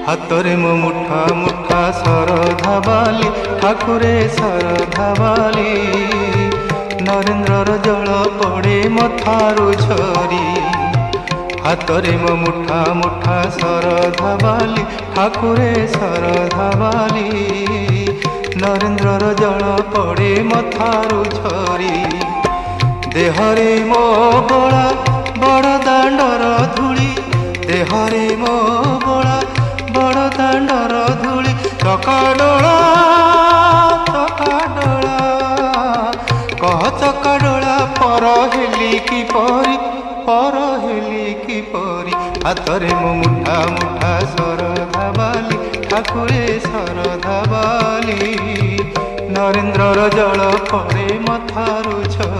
ହାତରେ ମୋ ମୁଠା ମୁଠା ଶରଧା ବାଲି ଠାକୁରେ ଶରଧା ବାଲି ନରେନ୍ଦ୍ରର ଜଳ ପଡ଼େ ମଥାରୁ ଝରି। ହାତରେ ମୋ ମୁଠା ମୁଠା ଶରଧା ବାଲି ଠାକୁରେ ଶରଧା ବାଲି ନରେନ୍ଦ୍ରର ଜଳ ପଡ଼େ ମଥାରୁ ଝରି। ଦେହରେ ମୋ ବୋଳା ବଡ଼ ଦାଣ୍ଡର ଧୂଳି, ଦେହରେ ମୋ ବୋଳା ବଡ଼ ଦାଣ୍ଡର ଧୂଳି। ଚକାଡୋଳା ଚକାଡୋଳା କହ ଚକାଡୋଳା ପର ହେଲି କିପରି, ପର ହେଲି କିପରି। ହାତରେ ମୋ ମୁଠା ମୁଠା ଶରଧା ବାଲି ଠାକୁରେ ଶରଧା ବାଲି ନରେନ୍ଦ୍ରର ଜଳ ପଡ଼େ ମଥାରୁ ଝରି।